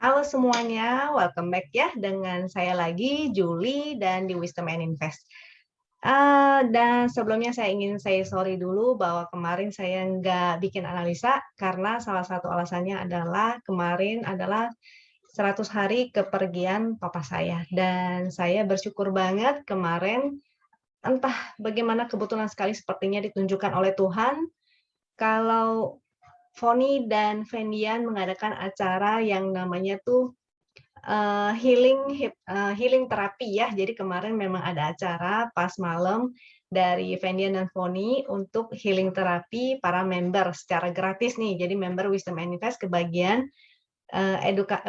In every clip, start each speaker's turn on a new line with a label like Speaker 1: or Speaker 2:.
Speaker 1: Halo semuanya, welcome back ya dengan saya lagi, Julie, dan di Wisdom and Invest. Dan sebelumnya saya ingin say sorry dulu bahwa kemarin saya nggak bikin analisa karena salah satu alasannya adalah kemarin adalah 100 hari kepergian papa saya. Dan saya bersyukur banget kemarin, entah bagaimana kebetulan sekali sepertinya ditunjukkan oleh Tuhan, kalau Foni dan Fendian mengadakan acara yang namanya tuh healing terapi ya. Jadi kemarin memang ada acara pas malam dari Fendian dan Foni untuk healing terapi para member secara gratis nih. Jadi member Wisdom and Invest kebagian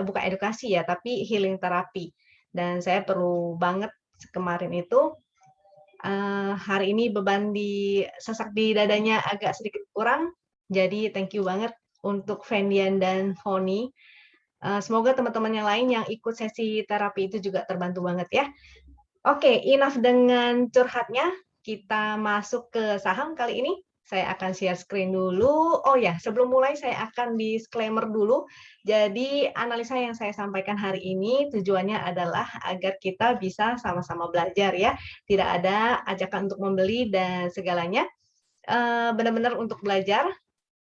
Speaker 1: bukan edukasi ya, tapi healing terapi. Dan saya perlu banget kemarin itu hari ini beban sesak di dadanya agak sedikit kurang. Jadi thank you banget untuk Fendian dan Foni. Semoga teman-teman yang lain yang ikut sesi terapi itu juga terbantu banget ya. Oke, enough dengan curhatnya. Kita masuk ke saham kali ini. Saya akan share screen dulu. Oh ya, sebelum mulai saya akan disclaimer dulu. Jadi analisa yang saya sampaikan hari ini tujuannya adalah agar kita bisa sama-sama belajar ya. Tidak ada ajakan untuk membeli dan segalanya. Benar-benar untuk belajar.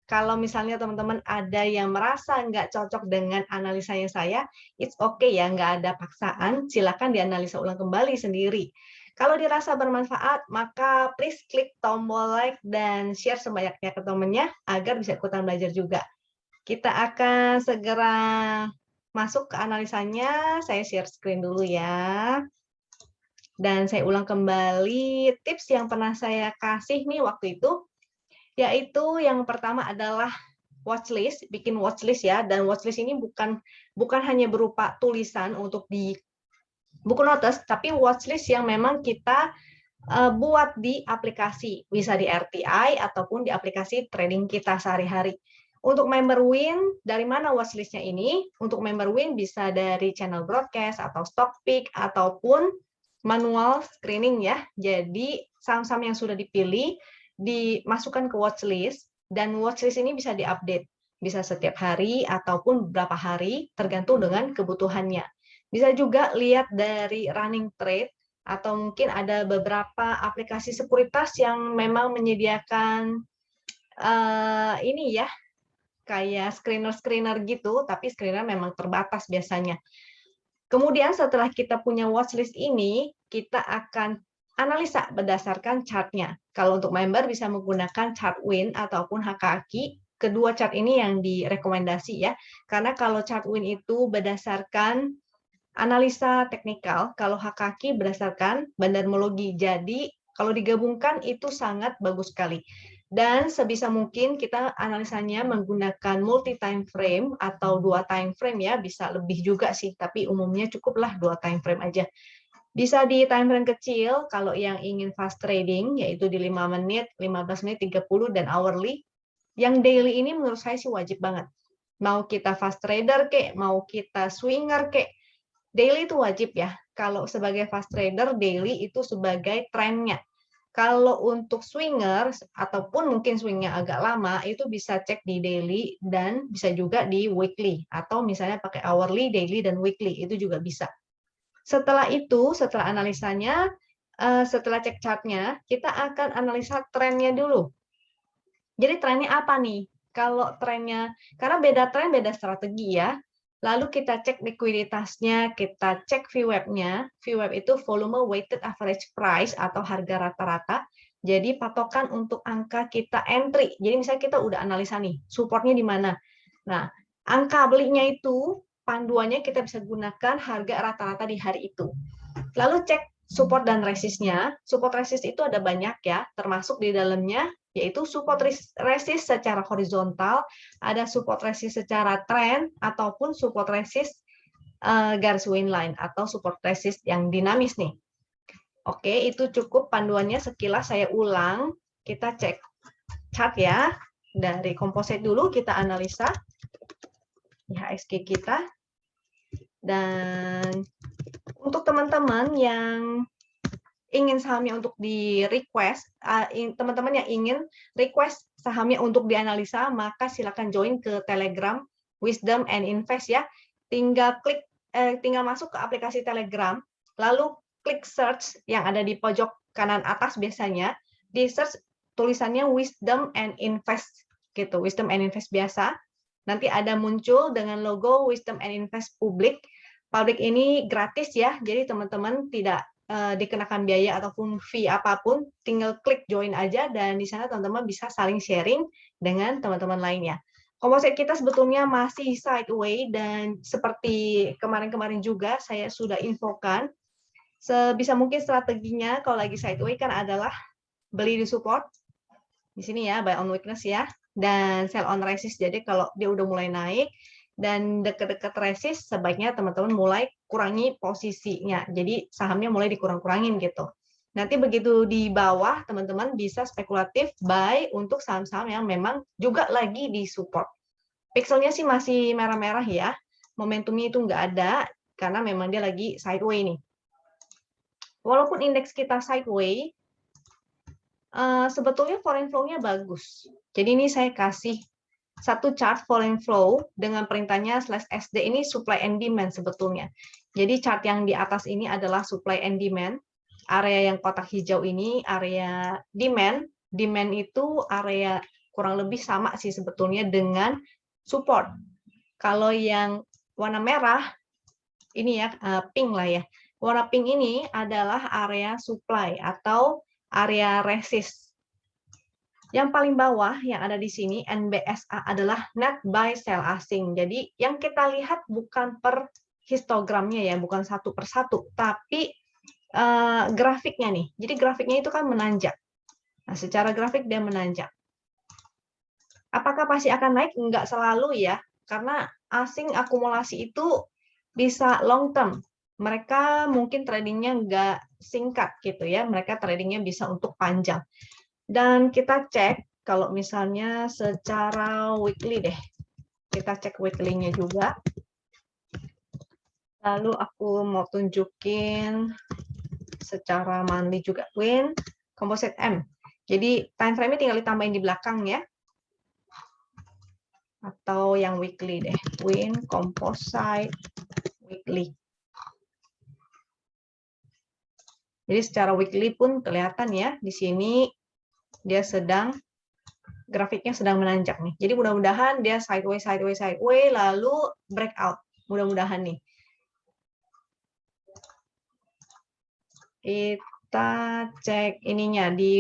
Speaker 1: Kalau misalnya teman-teman ada yang merasa nggak cocok dengan analisanya saya, it's okay ya, nggak ada paksaan, silakan dianalisa ulang kembali sendiri. Kalau dirasa bermanfaat, maka please klik tombol like dan share sebanyak-banyaknya ke temannya agar bisa ikutan belajar juga. Kita akan segera masuk ke analisanya, saya share screen dulu ya. Dan saya ulang kembali tips yang pernah saya kasih nih waktu itu, yaitu yang pertama adalah watchlist, bikin watchlist ya, dan watchlist ini bukan hanya berupa tulisan untuk di buku notes, tapi watchlist yang memang kita buat di aplikasi, bisa di RTI ataupun di aplikasi trading kita sehari-hari. Untuk member win, dari mana watchlistnya ini? Untuk member win bisa dari channel broadcast atau stock pick ataupun manual screening ya. Jadi saham-saham yang sudah dipilih dimasukkan ke watchlist dan watchlist ini bisa diupdate, bisa setiap hari ataupun beberapa hari tergantung dengan kebutuhannya. Bisa juga lihat dari running trade atau mungkin ada beberapa aplikasi sekuritas yang memang menyediakan ini ya, kayak screener-screener gitu, tapi screener memang terbatas biasanya. Kemudian setelah kita punya watchlist ini, kita akan analisa berdasarkan chart-nya. Kalau untuk member bisa menggunakan chart win ataupun HKAKI, kedua chart ini yang direkomendasi ya. Karena kalau chart win itu berdasarkan analisa teknikal, kalau HKAKI berdasarkan bandarmologi. Jadi kalau digabungkan itu sangat bagus sekali. Dan sebisa mungkin kita analisanya menggunakan multi time frame atau 2 time frame ya, bisa lebih juga sih, tapi umumnya cukuplah 2 time frame aja. Bisa di time frame kecil kalau yang ingin fast trading yaitu di 5 menit, 15 menit, 30 dan hourly. Yang daily ini menurut saya sih wajib banget. Mau kita fast trader kek, mau kita swinger kek, daily itu wajib ya. Kalau sebagai fast trader, daily itu sebagai trennya. Kalau untuk swinger, ataupun mungkin swingnya agak lama, itu bisa cek di daily dan bisa juga di weekly. Atau misalnya pakai hourly, daily, dan weekly, itu juga bisa. Setelah itu, setelah analisanya, setelah cek chartnya, kita akan analisa trennya dulu. Jadi trennya apa nih? Kalau trennya, karena beda tren, beda strategi ya. Lalu kita cek likuiditasnya, kita cek VWAP-nya. VWAP itu volume weighted average price atau harga rata-rata. Jadi patokan untuk angka kita entry. Jadi misalnya kita udah analisa nih, supportnya di mana. Nah, angka belinya itu, panduannya kita bisa gunakan harga rata-rata di hari itu. Lalu cek support dan resistnya. Support resist itu ada banyak ya, termasuk di dalamnya yaitu support resist secara horizontal, ada support resist secara trend, ataupun support resist garis line atau support resist yang dinamis nih. Oke, itu cukup panduannya sekilas saya ulang. Kita cek chart ya. Dari composite dulu kita analisa IHSG kita. Dan untuk teman-teman yang ingin sahamnya untuk di request, teman-teman yang ingin request sahamnya untuk dianalisa, maka silakan join ke Telegram Wisdom and Invest ya. tinggal masuk ke aplikasi Telegram, lalu klik search yang ada di pojok kanan atas biasanya, di search tulisannya Wisdom and Invest gitu, Wisdom and Invest biasa. Nanti ada muncul dengan logo Wisdom and Invest Public. Public ini gratis ya, jadi teman-teman tidak dikenakan biaya ataupun fee apapun, tinggal klik join aja dan di sana teman-teman bisa saling sharing dengan teman-teman lainnya. Komposit kita sebetulnya masih sideway dan seperti kemarin-kemarin juga saya sudah infokan, sebisa mungkin strateginya kalau lagi sideway kan adalah beli di support, di sini ya, buy on weakness ya, dan sell on resist. Jadi kalau dia udah mulai naik dan dekat-dekat resist, sebaiknya teman-teman mulai kurangi posisinya. Jadi sahamnya mulai dikurang-kurangin gitu. Nanti begitu di bawah, teman-teman bisa spekulatif buy untuk saham-saham yang memang juga lagi di support. Pixelnya sih masih merah-merah ya, momentumnya itu nggak ada, karena memang dia lagi sideway nih. Walaupun indeks kita sideway, sebetulnya foreign flow-nya bagus. Jadi ini saya kasih satu chart foreign flow dengan perintahnya /SD ini supply and demand sebetulnya. Jadi chart yang di atas ini adalah supply and demand. Area yang kotak hijau ini area demand. Demand itu area kurang lebih sama sih sebetulnya dengan support. Kalau yang warna merah, ini ya pink lah ya. Warna pink ini adalah area supply atau area resist. Yang paling bawah yang ada di sini NBSA adalah net buy sell asing. Jadi yang kita lihat bukan per histogramnya ya, bukan satu per satu, tapi grafiknya nih. Jadi grafiknya itu kan menanjak. Nah, secara grafik dia menanjak. Apakah pasti akan naik? Enggak selalu ya, karena asing akumulasi itu bisa long term. Mereka mungkin tradingnya enggak singkat gitu ya, mereka tradingnya bisa untuk panjang. Dan kita cek kalau misalnya secara weekly deh. Kita cek weekly-nya juga. Lalu aku mau tunjukin secara monthly juga. Win, Composite M. Jadi time frame-nya tinggal ditambahin di belakang ya. Atau yang weekly deh. Win, Composite, weekly. Jadi secara weekly pun kelihatan ya. Di sini dia grafiknya sedang menanjak nih. Jadi mudah-mudahan dia sideways, lalu breakout. Mudah-mudahan nih. Kita cek ininya di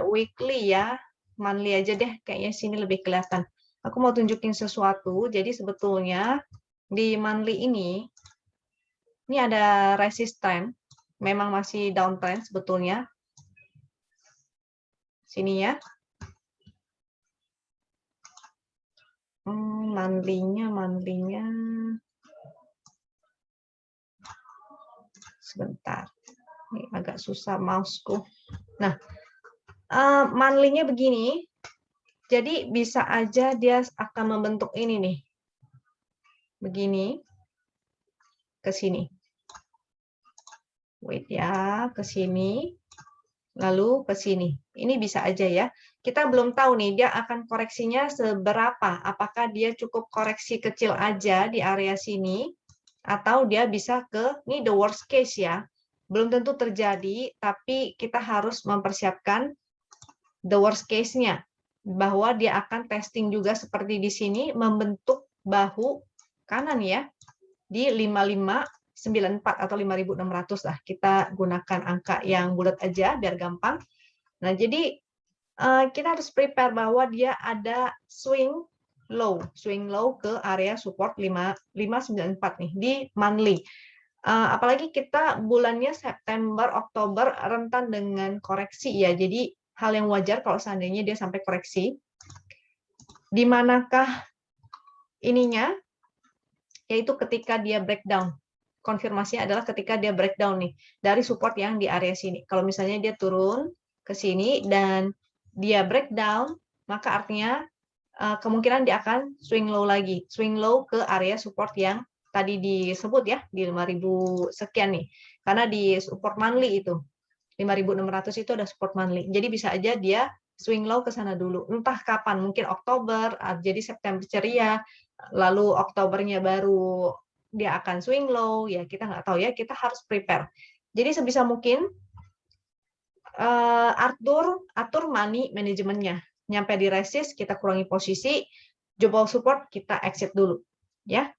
Speaker 1: weekly ya. Monthly aja deh, kayaknya sini lebih kelihatan. Aku mau tunjukin sesuatu. Jadi sebetulnya di monthly ini ada resistance. Memang masih downtrend sebetulnya. Sini ya. Monthly-nya sebentar. Ini agak susah mouseku. Nah, monthly-nya begini. Jadi bisa aja dia akan membentuk ini nih. Begini. Ke sini. Wait ya, ke sini. Lalu ke sini. Ini bisa aja ya. Kita belum tahu nih dia akan koreksinya seberapa. Apakah dia cukup koreksi kecil aja di area sini atau dia bisa ke ini the worst case ya. Belum tentu terjadi, tapi kita harus mempersiapkan the worst case-nya bahwa dia akan testing juga seperti di sini membentuk bahu kanan ya di 5594 atau 5600 lah. Kita gunakan angka yang bulat aja biar gampang. Nah, jadi kita harus prepare bahwa dia ada swing low ke area support 594 nih di monthly. Apalagi kita bulannya September, Oktober rentan dengan koreksi ya. Jadi hal yang wajar kalau seandainya dia sampai koreksi. Di manakah ininya? Yaitu ketika dia breakdown. Konfirmasinya adalah ketika dia breakdown nih dari support yang di area sini. Kalau misalnya dia turun ke sini dan dia breakdown, maka artinya kemungkinan dia akan swing low lagi, swing low ke area support yang tadi disebut ya di 5.000 sekian nih. Karena di support monthly itu 5.600 itu ada support monthly. Jadi bisa aja dia swing low ke sana dulu. Entah kapan, mungkin Oktober, jadi September ceria, lalu Oktobernya baru dia akan swing low, ya kita nggak tahu ya, kita harus prepare. Jadi sebisa mungkin atur money manajemennya. Nyampe di resist, kita kurangi posisi, jebol support, kita exit dulu. Ya.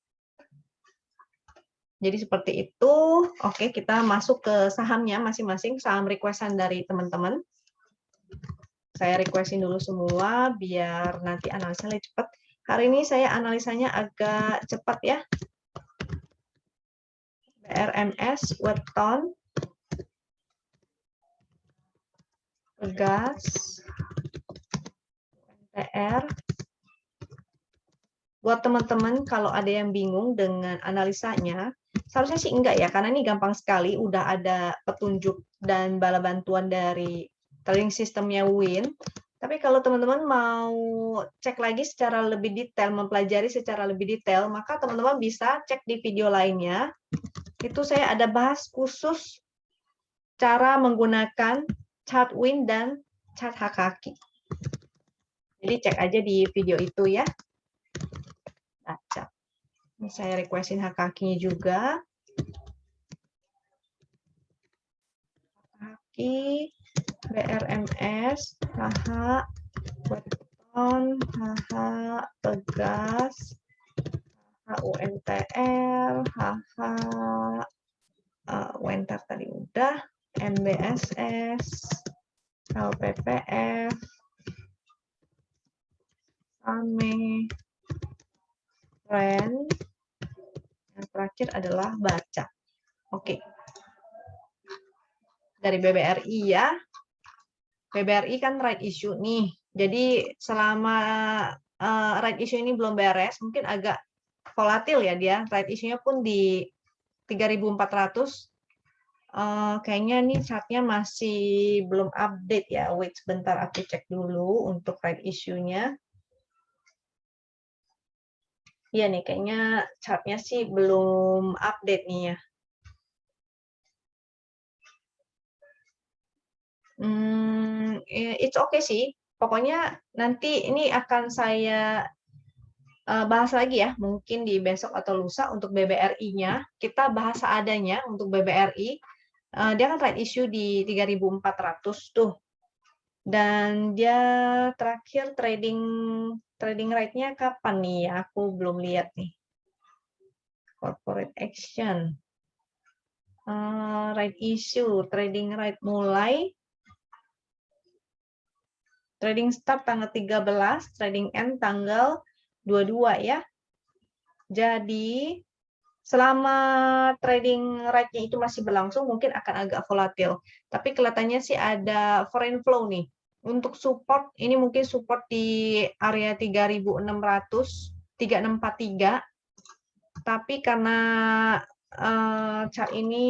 Speaker 1: Jadi seperti itu. Oke, kita masuk ke sahamnya masing-masing, saham requestan dari teman-teman. Saya requestin dulu semua, biar nanti analisanya lebih cepat. Hari ini saya analisanya agak cepat ya. BRMS, Weton, Pegas, NTR. Buat teman-teman kalau ada yang bingung dengan analisanya, seharusnya sih enggak ya, karena ini gampang sekali, udah ada petunjuk dan bala bantuan dari trading sistemnya Win. Tapi kalau teman-teman mau cek lagi secara lebih detail, mempelajari secara lebih detail, maka teman-teman bisa cek di video lainnya. Itu saya ada bahas khusus cara menggunakan chart Win dan chart Hakaki. Jadi cek aja di video itu ya. Baca. Ini saya requestin Hakaki-nya juga. Hakaki, BRMS, HH, Weton, HH, Pegas, HUNTR, HH, UNTR tadi udah, MBSS, LPPF, SAME, Trend, yang terakhir adalah baca. Oke. Dari BBRI ya. BBRI kan right issue nih. Jadi selama right issue ini belum beres, mungkin agak volatil ya dia. Right issue-nya pun di 3.400. Kayaknya nih chartnya masih belum update ya. Wait sebentar, aku cek dulu untuk right issue-nya. Iya nih, kayaknya chartnya sih belum update nih ya. It's okay sih. Pokoknya nanti ini akan saya bahas lagi ya, mungkin di besok atau lusa untuk BBRI-nya. Kita bahas seadanya untuk BBRI. Dia kan right issue di 3.400 tuh. Dan dia terakhir trading right-nya kapan nih ya? Aku belum lihat nih. Corporate action. Right issue, trading right mulai. Trading start tanggal 13, trading end tanggal 22 ya. Jadi selama trading right-nya itu masih berlangsung mungkin akan agak volatil. Tapi kelihatannya sih ada foreign flow nih. Untuk support ini mungkin support di area 3.600, 3643. Tapi karena chart ini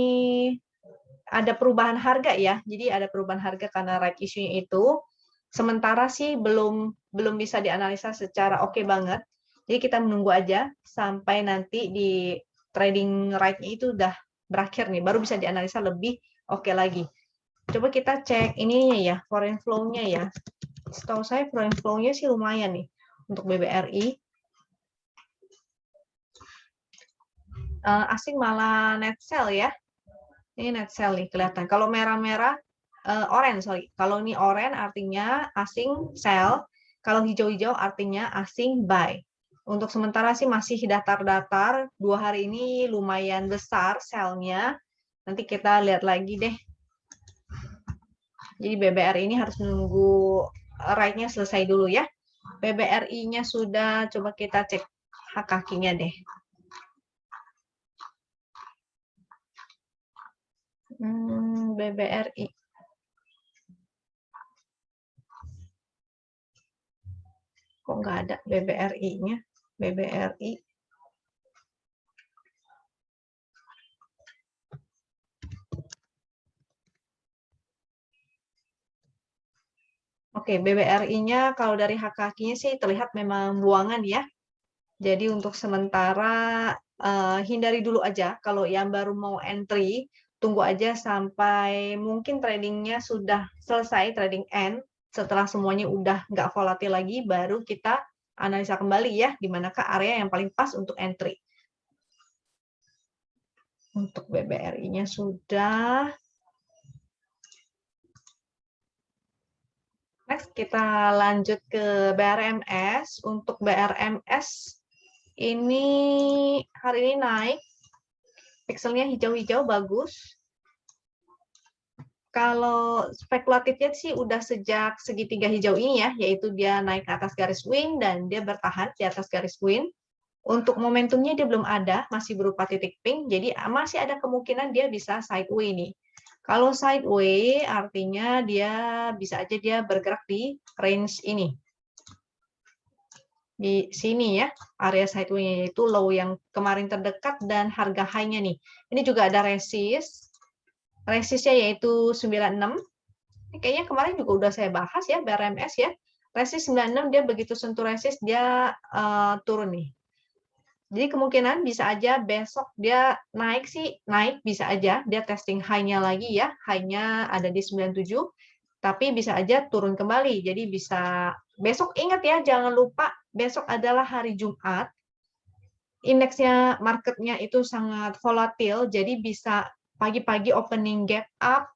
Speaker 1: ada perubahan harga ya. Jadi ada perubahan harga karena right issue-nya itu. Sementara sih belum bisa dianalisa secara oke banget. Jadi kita menunggu aja sampai nanti di trading right-nya itu udah berakhir nih, baru bisa dianalisa lebih oke lagi. Coba kita cek ininya ya, foreign flow-nya ya. Setahu saya foreign flow-nya sih lumayan nih untuk BBRI. Asing malah net sell ya. Ini net sell nih kelihatan. Kalau merah-merah, orange sorry. Kalau ini orange artinya asing sell. Kalau hijau-hijau artinya asing buy. Untuk sementara sih masih datar-datar. 2 hari ini lumayan besar sell-nya. Nanti kita lihat lagi deh. Jadi BBRI ini harus menunggu right-nya selesai dulu ya. BBRI-nya sudah, coba kita cek kakinya deh. BBRI. Kok nggak ada BBRI-nya? BBRI. Oke, BBRI-nya kalau dari HKK-nya sih terlihat memang buangan ya. Jadi untuk sementara hindari dulu aja. Kalau yang baru mau entry, tunggu aja sampai mungkin tradingnya sudah selesai, trading end. Setelah semuanya udah nggak volatil lagi, baru kita analisa kembali ya, di manakah area yang paling pas untuk entry. Untuk BBRI-nya sudah. Next, kita lanjut ke BRMS. Untuk BRMS, ini hari ini naik. Pixelnya hijau-hijau, bagus. Kalau spekulatifnya sih udah sejak segitiga hijau ini ya, yaitu dia naik ke atas garis wing dan dia bertahan di atas garis wing. Untuk momentumnya dia belum ada, masih berupa titik pink, jadi masih ada kemungkinan dia bisa sideway nih. Kalau sideway artinya dia bisa aja dia bergerak di range ini. Di sini ya, area sideway-nya yaitu low yang kemarin terdekat dan harga high-nya nih. Ini juga ada resist. Resistnya yaitu 96. Ini kayaknya kemarin juga udah saya bahas ya, BRMS ya. Resist 96 dia begitu sentuh resist dia turun nih. Jadi kemungkinan bisa aja besok dia naik sih, naik bisa aja. Dia testing high-nya lagi ya. High-nya ada di 97, tapi bisa aja turun kembali. Jadi bisa, besok ingat ya, jangan lupa besok adalah hari Jumat. Indeksnya, marketnya itu sangat volatil, jadi bisa pagi-pagi opening gap up,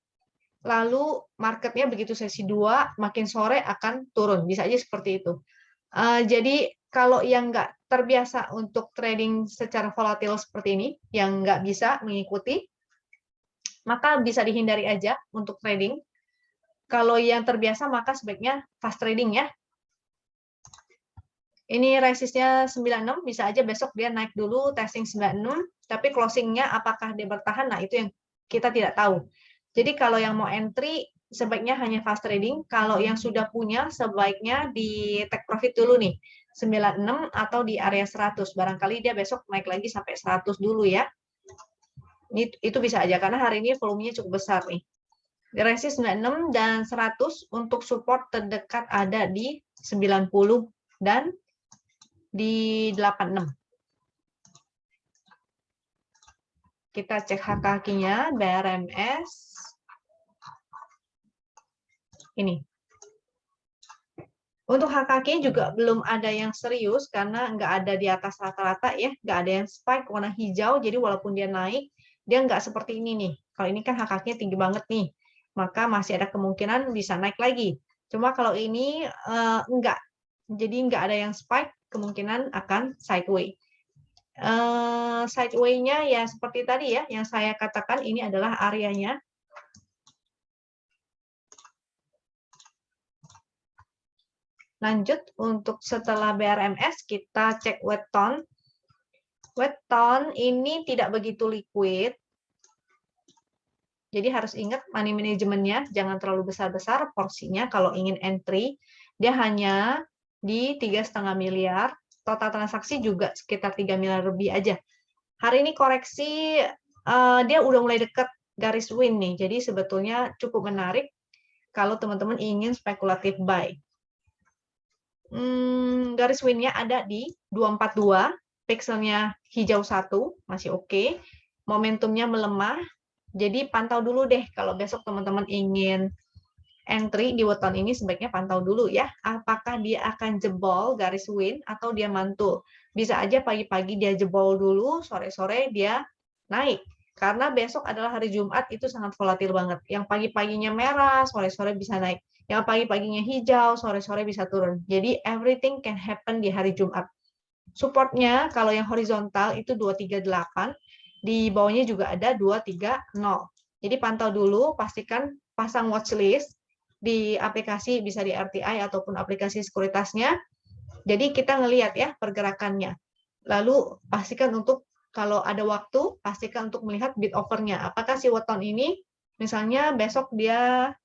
Speaker 1: lalu marketnya begitu sesi 2, makin sore akan turun. Bisa aja seperti itu. Jadi kalau yang nggak terbiasa untuk trading secara volatil seperti ini, yang nggak bisa mengikuti, maka bisa dihindari aja untuk trading. Kalau yang terbiasa, maka sebaiknya fast trading ya. Ini resistnya 96, bisa aja besok dia naik dulu, testing 96, tapi closingnya apakah dia bertahan, nah itu yang kita tidak tahu. Jadi kalau yang mau entry, sebaiknya hanya fast trading. Kalau yang sudah punya, sebaiknya di take profit dulu nih. 96 atau di area 100. Barangkali dia besok naik lagi sampai 100 dulu ya. Itu bisa aja, karena hari ini volumenya cukup besar nih. Di resist 96 dan 100, untuk support terdekat ada di 90 dan di 86. Kita cek HKQ-nya, BRMS. Ini. Untuk HKQ juga belum ada yang serius karena nggak ada di atas rata-rata ya, nggak ada yang spike warna hijau, jadi walaupun dia naik, dia nggak seperti ini nih. Kalau ini kan HKQ-nya tinggi banget nih, maka masih ada kemungkinan bisa naik lagi. Cuma kalau ini enggak, jadi nggak ada yang spike, kemungkinan akan sideway. Sideway-nya ya seperti tadi ya, yang saya katakan ini adalah areanya. Lanjut, untuk setelah BRMS, kita cek wet tone. Wet tone ini tidak begitu liquid, jadi harus ingat money manajemennya, jangan terlalu besar-besar porsinya kalau ingin entry. Dia hanya di 3,5 miliar, total transaksi juga sekitar 3 miliar lebih aja. Hari ini koreksi, dia udah mulai dekat garis win nih, jadi sebetulnya cukup menarik kalau teman-teman ingin spekulatif buy. Garis win-nya ada di 242, pixelnya hijau 1, masih oke. Momentumnya melemah, jadi pantau dulu deh kalau besok teman-teman ingin entry di weton ini, sebaiknya pantau dulu ya, apakah dia akan jebol garis win atau dia mantul. Bisa aja pagi-pagi dia jebol dulu, sore-sore dia naik. Karena besok adalah hari Jumat, itu sangat volatil banget. Yang pagi-paginya merah, sore-sore bisa naik. Yang pagi-paginya hijau, sore-sore bisa turun. Jadi everything can happen di hari Jumat. Supportnya kalau yang horizontal itu 238, di bawahnya juga ada 230. Jadi pantau dulu, pastikan pasang watchlist di aplikasi, bisa di RTI ataupun aplikasi sekuritasnya. Jadi kita ngelihat ya pergerakannya. Lalu pastikan untuk kalau ada waktu, pastikan untuk melihat bid offer-nya. Apakah si weton ini misalnya besok dia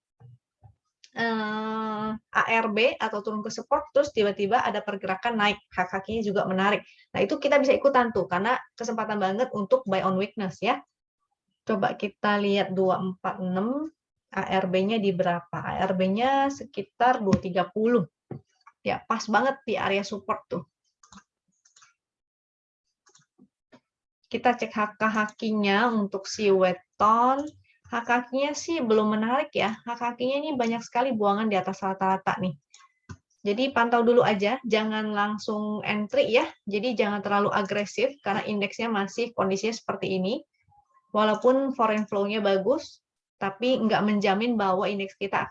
Speaker 1: ARB atau turun ke support, terus tiba-tiba ada pergerakan naik, HKQ-nya juga menarik. Nah, itu kita bisa ikutan tuh, karena kesempatan banget untuk buy on weakness ya. Coba kita lihat 246, ARB-nya di berapa? ARB-nya sekitar 230. Ya, pas banget di area support tuh. Kita cek HKQ-nya untuk si weton. HKQ-nya sih belum menarik ya. HKQ-nya ini banyak sekali buangan di atas rata-rata nih. Jadi pantau dulu aja, jangan langsung entry ya. Jadi jangan terlalu agresif karena indeksnya masih kondisinya seperti ini. walaupun foreign flow-nya bagus, tapi nggak menjamin bahwa indeks kita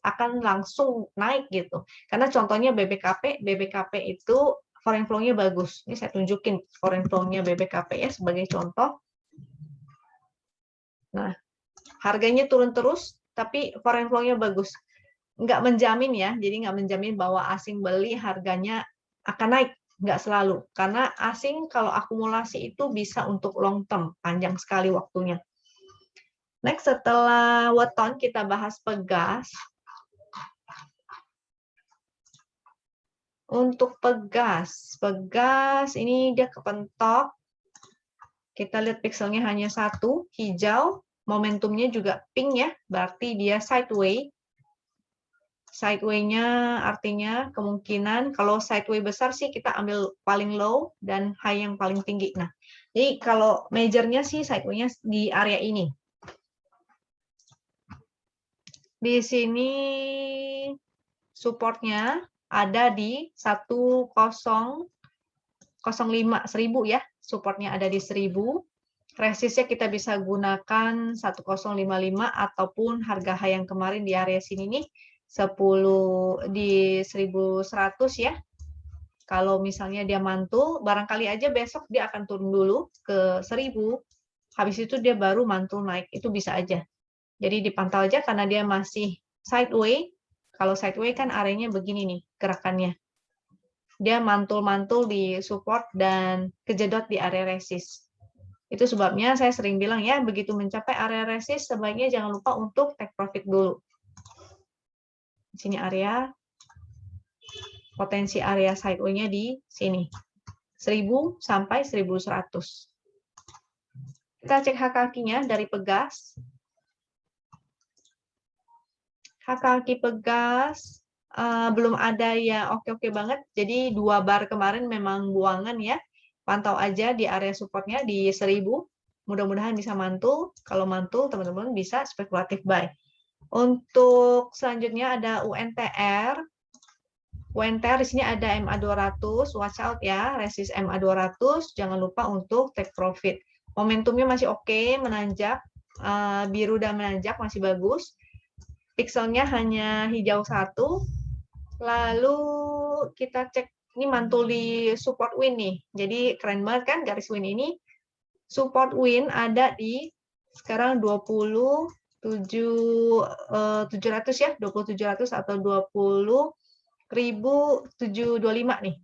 Speaker 1: akan langsung naik gitu. Karena contohnya BBKP itu foreign flow-nya bagus. Ini saya tunjukin foreign flow-nya BBKP ya sebagai contoh. Nah, harganya turun terus, tapi foreign flow-nya bagus. Nggak menjamin ya, jadi nggak menjamin bahwa asing beli harganya akan naik. Nggak selalu. Karena asing kalau akumulasi itu bisa untuk long term, panjang sekali waktunya. Next, setelah weton kita bahas pegas. Untuk pegas ini dia kepentok. Kita lihat pixelnya hanya satu, hijau. Momentumnya juga pink ya, berarti dia sideways. Sideway-nya artinya kemungkinan kalau sideway besar sih kita ambil paling low dan high yang paling tinggi. Nah, jadi kalau majornya sih sideway-nya di area ini. Di sini supportnya ada di 1005 1000 ya. Supportnya ada di 1000. Resistnya kita bisa gunakan 1055 ataupun harga high yang kemarin di area sini nih 1100 ya. Kalau misalnya dia mantul, barangkali aja besok dia akan turun dulu ke 1000. Habis itu dia baru mantul naik. Itu bisa aja. Jadi dipantau aja karena dia masih sideways. Kalau sideways kan areanya begini nih gerakannya. Dia mantul-mantul di support dan kejedot di area resist. Itu sebabnya saya sering bilang ya, begitu mencapai area resist, sebaiknya jangan lupa untuk take profit dulu. Di sini area, potensi area sideways-nya di sini. 1000 sampai 1100. Kita cek hak kakinya dari pegas. Hak kaki pegas belum ada ya oke-oke banget. Jadi 2 bar kemarin memang buangan ya. Pantau aja di area supportnya di 1000. Mudah-mudahan bisa mantul. Kalau mantul, teman-teman bisa spekulatif buy. Untuk selanjutnya ada UNTR. UNTR di sini ada MA200, watch out ya, resist MA200. Jangan lupa untuk take profit. Momentumnya masih oke, menanjak. Biru dan menanjak masih bagus. Pixelnya hanya hijau satu. Lalu kita cek, ini mantul di support win nih. Jadi keren banget kan garis win ini. Support win ada di sekarang 27.700 ya, 2700 atau 20.725 nih.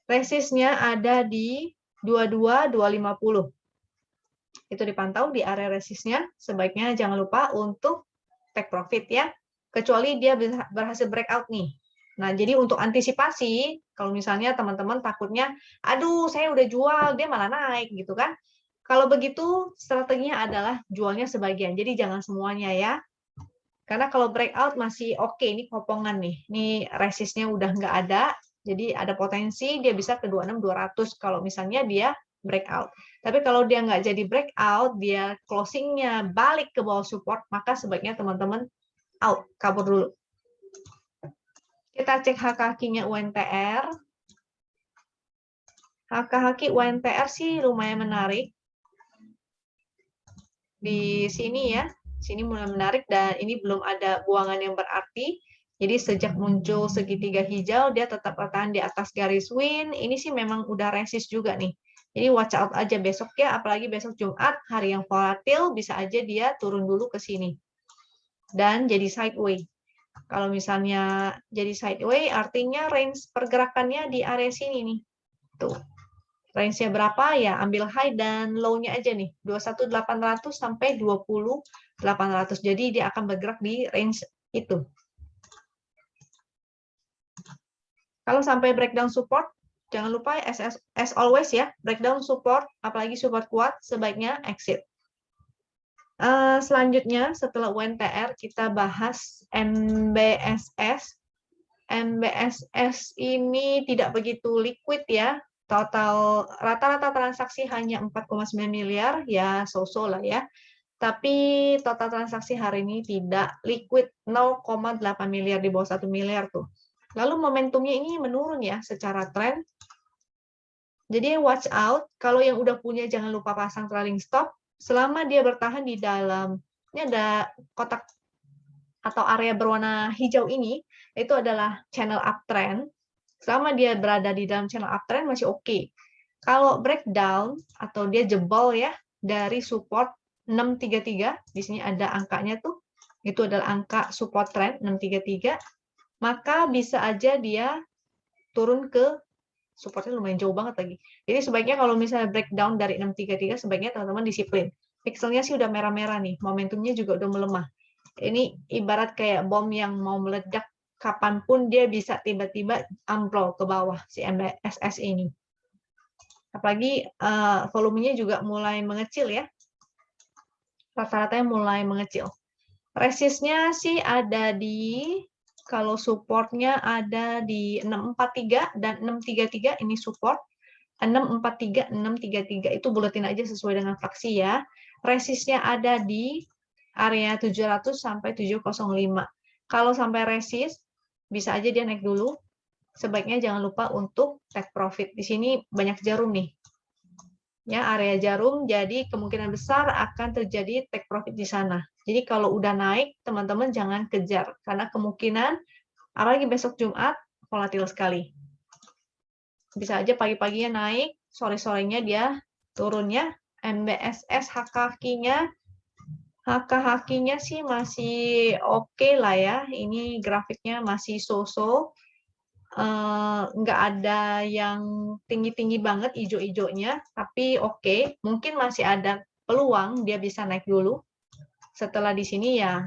Speaker 1: Resistnya ada di 22.250. Itu dipantau di area resistnya. Sebaiknya jangan lupa untuk take profit ya. Kecuali dia berhasil breakout nih. Nah, jadi untuk antisipasi, kalau misalnya teman-teman takutnya, aduh saya udah jual, dia malah naik gitu kan. Kalau begitu, strateginya adalah jualnya sebagian. Jadi jangan semuanya ya. Karena kalau breakout masih oke, ini kopongan nih. Ini resistnya udah nggak ada, jadi ada potensi dia bisa ke 26.200 kalau misalnya dia breakout. Tapi kalau dia nggak jadi breakout, dia closingnya balik ke bawah support, maka sebaiknya teman-teman out, kabur dulu. Kita cek hak kakinya UNTR. Hak kaki UNTR sih lumayan menarik. Di sini ya, sini mulai menarik dan ini belum ada buangan yang berarti. Jadi sejak muncul segitiga hijau, dia tetap bertahan di atas garis win. Ini sih memang udah resist juga nih. Jadi watch out aja besok ya, apalagi besok Jumat, hari yang volatil, bisa aja dia turun dulu ke sini. Dan jadi sideways. Kalau misalnya jadi sideways, artinya range pergerakannya di area sini nih. Tuh. Range-nya berapa? Ya ambil high dan low-nya aja nih. 21.800 sampai 20.800. Jadi dia akan bergerak di range itu. Kalau sampai breakdown support, jangan lupa as always ya, breakdown support, apalagi support kuat, sebaiknya exit. Selanjutnya setelah UNTR kita bahas MBSS. MBSS ini tidak begitu liquid ya. Total rata-rata transaksi hanya 4,9 miliar, ya so-so lah ya. Tapi total transaksi hari ini tidak liquid, 0,8 miliar, di bawah 1 miliar tuh. Lalu momentumnya ini menurun ya secara tren. Jadi watch out, kalau yang udah punya jangan lupa pasang trailing stop. Selama dia bertahan di dalam, ini ada kotak atau area berwarna hijau ini, itu adalah channel uptrend. Selama dia berada di dalam channel uptrend masih oke. Kalau breakdown atau dia jebol ya dari support 633, di sini ada angkanya tuh, itu adalah angka support trend 633, maka bisa aja dia turun ke supportnya lumayan jauh banget lagi. Jadi sebaiknya kalau misalnya breakdown dari 633, sebaiknya teman-teman disiplin. Pixelnya sih udah merah-merah nih, momentumnya juga udah melemah. Ini ibarat kayak bom yang mau meledak, kapanpun dia bisa tiba-tiba ambrol ke bawah si MBSS ini. Apalagi volumenya juga mulai mengecil ya, rata-ratanya mulai mengecil. Resistnya sih ada di, kalau supportnya ada di 643 dan 633, ini support. 643, 633 itu buletin aja sesuai dengan fraksi ya. Resistnya ada di area 700 sampai 705. Kalau sampai resist, bisa aja dia naik dulu. Sebaiknya jangan lupa untuk take profit. Di sini banyak jarum nih. Ya, area jarum, jadi kemungkinan besar akan terjadi take profit di sana. Jadi kalau udah naik, teman-teman jangan kejar. Karena kemungkinan, apalagi besok Jumat, volatil sekali. Bisa aja pagi-paginya naik, sore-sorenya dia turunnya. MBSS HK-nya sih masih oke lah ya. Ini grafiknya masih so-so. Nggak ada yang tinggi-tinggi banget hijau-hijaunya, tapi oke. Mungkin masih ada peluang dia bisa naik dulu. Setelah di sini ya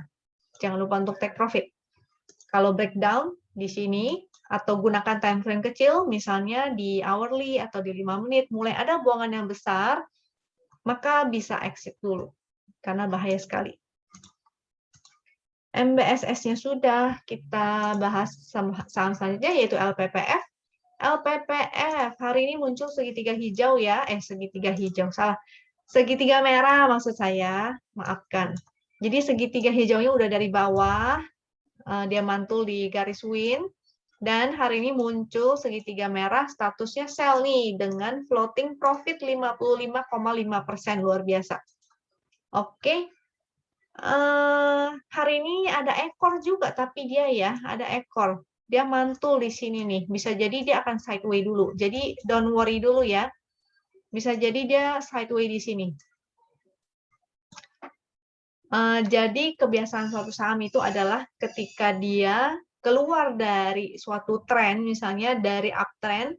Speaker 1: jangan lupa untuk take profit. Kalau breakdown di sini, atau gunakan time frame kecil, misalnya di hourly atau di 5 menit, mulai ada buangan yang besar, maka bisa exit dulu, karena bahaya sekali. MBSS-nya sudah, kita bahas saham selanjutnya, yaitu LPPF. LPPF, hari ini muncul segitiga hijau ya, segitiga hijau, salah. Segitiga merah maksud saya, maafkan. Jadi segitiga hijaunya udah dari bawah, dia mantul di garis win, dan hari ini muncul segitiga merah, statusnya sell nih, dengan floating profit 55,5%, luar biasa. Oke, hari ini ada ekor juga, tapi dia ya, ada ekor. Dia mantul di sini nih, bisa jadi dia akan sideways dulu. Jadi don't worry dulu ya, bisa jadi dia sideways di sini. Jadi kebiasaan suatu saham itu adalah ketika dia keluar dari suatu tren, misalnya dari uptrend,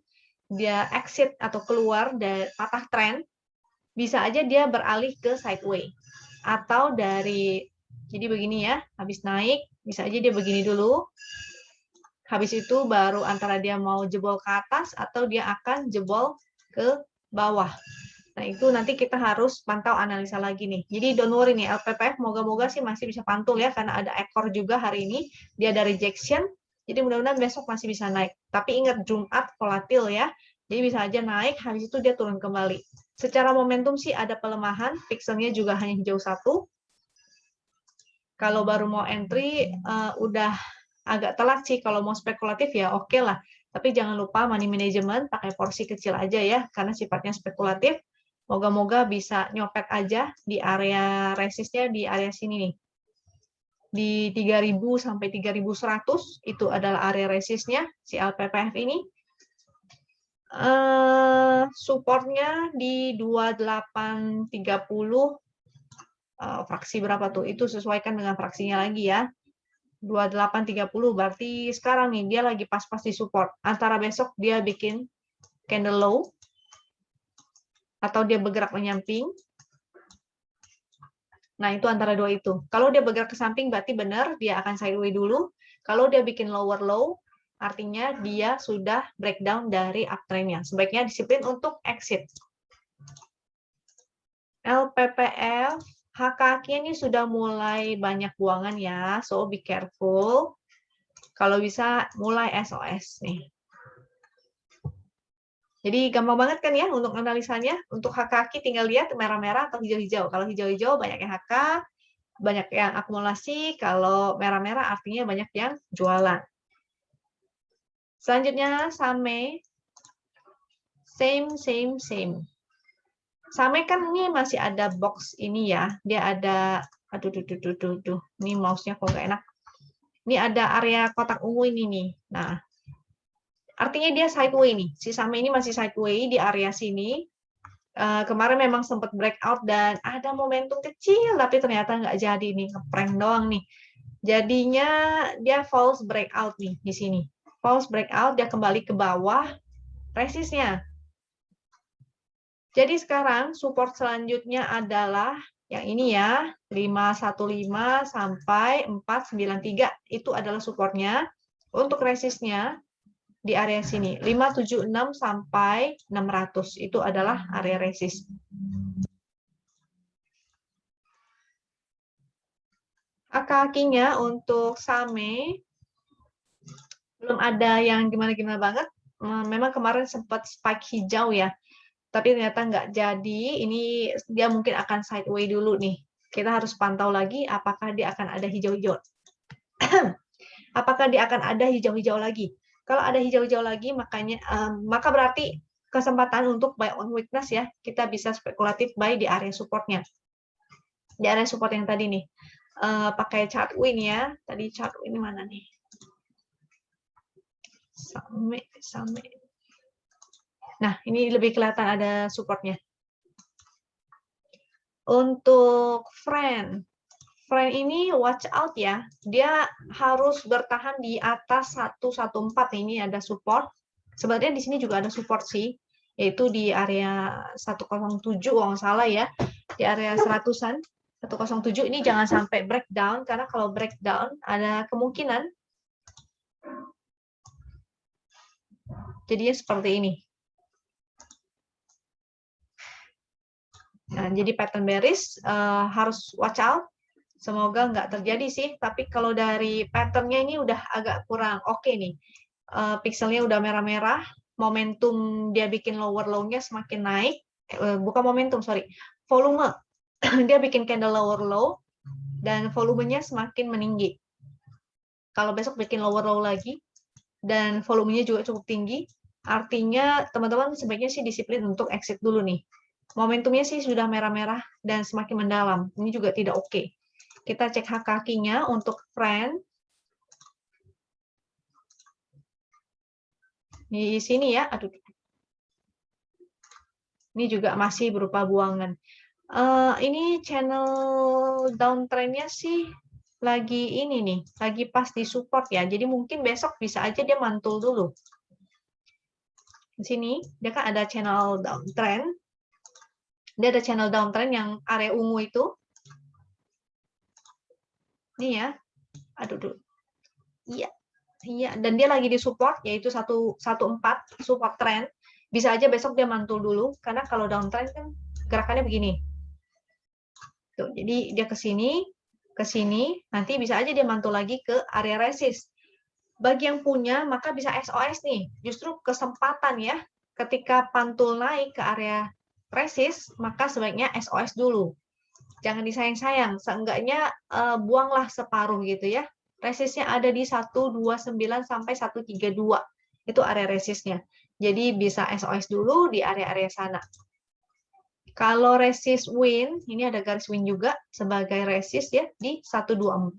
Speaker 1: dia exit atau keluar dari patah tren, bisa aja dia beralih ke sideways. Atau dari, jadi begini ya, habis naik, bisa aja dia begini dulu, habis itu baru antara dia mau jebol ke atas atau dia akan jebol ke bawah. Nah, itu nanti kita harus pantau analisa lagi nih. Jadi don't worry nih, LPPF moga-moga sih masih bisa pantul ya, karena ada ekor juga hari ini. Dia ada rejection, jadi mudah-mudahan besok masih bisa naik. Tapi ingat, Jumat volatil ya, jadi bisa aja naik, habis itu dia turun kembali. Secara momentum sih ada pelemahan, pixelnya juga hanya hijau satu. Kalau baru mau entry, udah agak telat sih. Kalau mau spekulatif ya oke lah. Tapi jangan lupa money management, pakai porsi kecil aja ya, karena sifatnya spekulatif. Moga-moga bisa nyopet aja di area resistnya di area sini nih. Di 3.000 sampai 3.100 itu adalah area resistnya si LPPF ini. Supportnya di 2830, fraksi berapa tuh? Itu sesuaikan dengan fraksinya lagi ya. 2830 berarti sekarang nih dia lagi pas-pas di support. Antara besok dia bikin candle low atau dia bergerak menyamping. Nah, itu antara dua itu. Kalau dia bergerak ke samping berarti benar dia akan sideways dulu. Kalau dia bikin lower low, artinya dia sudah breakdown dari uptrend-nya. Sebaiknya disiplin untuk exit. LPPF, HKQ ini sudah mulai banyak buangan ya, so be careful. Kalau bisa mulai SOS nih. Jadi gampang banget kan ya untuk analisanya. Untuk HKQ tinggal lihat merah-merah atau hijau-hijau. Kalau hijau-hijau banyak yang HK, banyak yang akumulasi. Kalau merah-merah artinya banyak yang jualan. Selanjutnya SAME. Same. Same kan ini masih ada box ini ya. Dia ada, aduh, ini mouse-nya kok nggak enak. Ini ada area kotak ungu ini nih. Nah, artinya dia sideway nih. Si Same ini masih sideway di area sini. Kemarin memang sempat breakout dan ada momentum kecil, tapi ternyata nggak jadi nih, ngeprank doang nih. Jadinya dia false breakout nih di sini. False breakout, dia kembali ke bawah resistnya. Jadi sekarang support selanjutnya adalah yang ini ya, 515 sampai 493. Itu adalah supportnya. Untuk resistnya di area sini, 576 sampai 600. Itu adalah area resist. Kakinya untuk Same belum ada yang gimana-gimana banget. Memang kemarin sempat spike hijau ya, tapi ternyata nggak jadi. Ini dia mungkin akan sideway dulu nih. Kita harus pantau lagi apakah dia akan ada hijau-hijau. Apakah dia akan ada hijau-hijau lagi? Kalau ada hijau-hijau lagi, maka berarti kesempatan untuk buy on weakness ya. Kita bisa spekulatif buy di area supportnya. Di area support yang tadi nih. Pakai chart win ya. Tadi chart win mana nih? Same. Nah, ini lebih kelihatan ada supportnya. Untuk friend ini watch out ya. Dia harus bertahan di atas 114. Ini ada support. Sebenarnya di sini juga ada support sih, yaitu di area 107 kalau nggak salah ya. Di area 100-an. 107 ini jangan sampai breakdown, karena kalau breakdown ada kemungkinan jadinya seperti ini. Nah, jadi pattern bearish harus watch out. Semoga nggak terjadi sih, tapi kalau dari patternnya ini udah agak kurang oke nih. Pixelnya udah merah-merah, momentum dia bikin lower low-nya semakin naik. Bukan momentum, sorry. Volume. Dia bikin candle lower low, dan volumenya semakin meninggi. Kalau besok bikin lower low lagi, dan volumenya juga cukup tinggi, artinya teman-teman sebaiknya sih disiplin untuk exit dulu nih. Momentumnya sih sudah merah-merah dan semakin mendalam. Ini juga tidak oke. Kita cek kakinya untuk friend. Di sini ya, aduh. Ini juga masih berupa buangan. Ini channel downtrendnya sih lagi ini nih, lagi pas di support ya. Jadi mungkin besok bisa aja dia mantul dulu. Di sini dia kan ada channel downtrend. Dia ada channel downtrend yang area ungu itu. Ini ya. Aduh. Iya. Iya, dan dia lagi di support yaitu 114 support trend. Bisa aja besok dia mantul dulu karena kalau downtrend kan gerakannya begini. Tuh, jadi dia ke sini, nanti bisa aja dia mantul lagi ke area resist. Bagi yang punya, maka bisa SOS nih. Justru kesempatan ya, ketika pantul naik ke area resist, maka sebaiknya SOS dulu. Jangan disayang-sayang, seenggaknya buanglah separuh gitu ya. Resistnya ada di 129 sampai 132. Itu area resistnya. Jadi bisa SOS dulu di area-area sana. Kalau resist win, ini ada garis win juga sebagai resist ya di 124.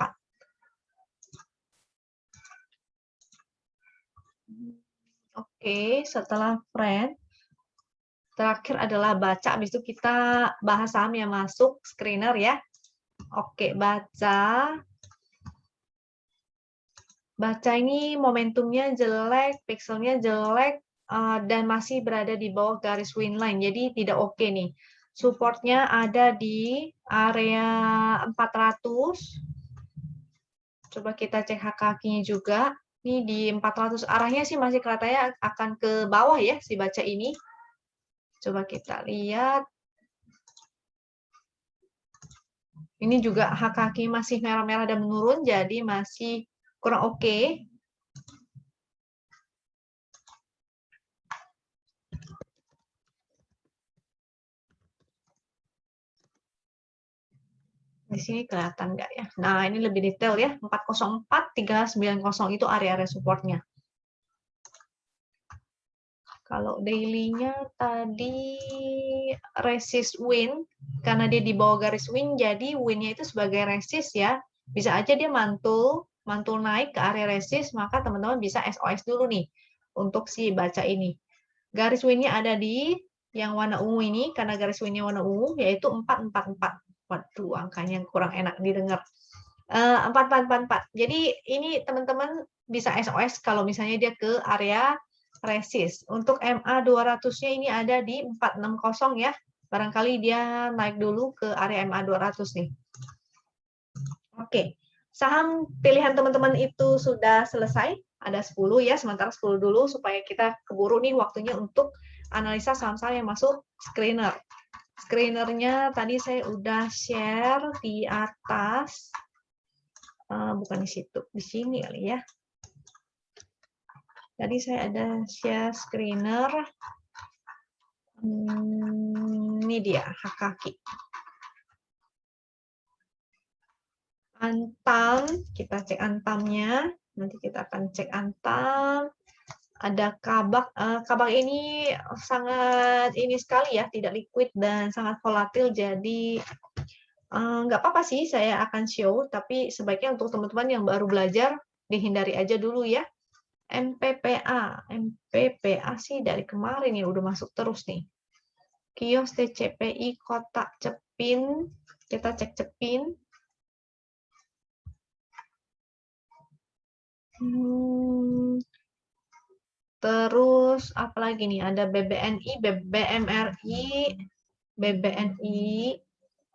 Speaker 1: Oke, setelah friend, terakhir adalah baca. Habis itu kita bahas saham yang masuk screener ya. Oke, baca. Baca ini momentumnya jelek, pixelnya jelek, dan masih berada di bawah garis win line. Jadi tidak oke nih. Supportnya ada di area 400. Coba kita cek kakinya juga. Ini di 400. Arahnya sih masih kelihatannya akan ke bawah ya si baca ini. Coba kita lihat. Ini juga kaki masih merah-merah dan menurun, jadi masih kurang oke. Di sini kelihatan nggak ya? Nah, ini lebih detail ya. 404, 390 itu area-area supportnya. Kalau daily-nya tadi resist win, karena dia di bawah garis win, jadi win-nya itu sebagai resist ya. Bisa aja dia mantul naik ke area resist, maka teman-teman bisa SOS dulu nih untuk si baca ini. Garis win-nya ada di yang warna ungu ini, karena garis win-nya warna ungu, yaitu 444. Waduh, angkanya kurang enak didengar. 4444. Jadi ini teman-teman bisa SOS kalau misalnya dia ke area resist. Untuk MA 200-nya ini ada di 460 ya. Barangkali dia naik dulu ke area MA 200 nih. Oke. Saham pilihan teman-teman itu sudah selesai. Ada 10 ya, sementara 10 dulu supaya kita keburu nih waktunya untuk analisa saham-saham yang masuk screener. Screenernya tadi saya udah share di atas. Bukan di situ, di sini kali ya. Tadi saya ada share screener. Ini dia, hak kaki. Antam, kita cek antamnya. Nanti kita akan cek antam. Ada kabak. Kabak ini sangat ini sekali ya, tidak liquid dan sangat volatil. Jadi nggak apa-apa sih saya akan show, tapi sebaiknya untuk teman-teman yang baru belajar, dihindari aja dulu ya. MPPA sih dari kemarin ya udah masuk terus nih. Kios TCPI kotak cepin, kita cek cepin. Terus apalagi nih, ada BBNI,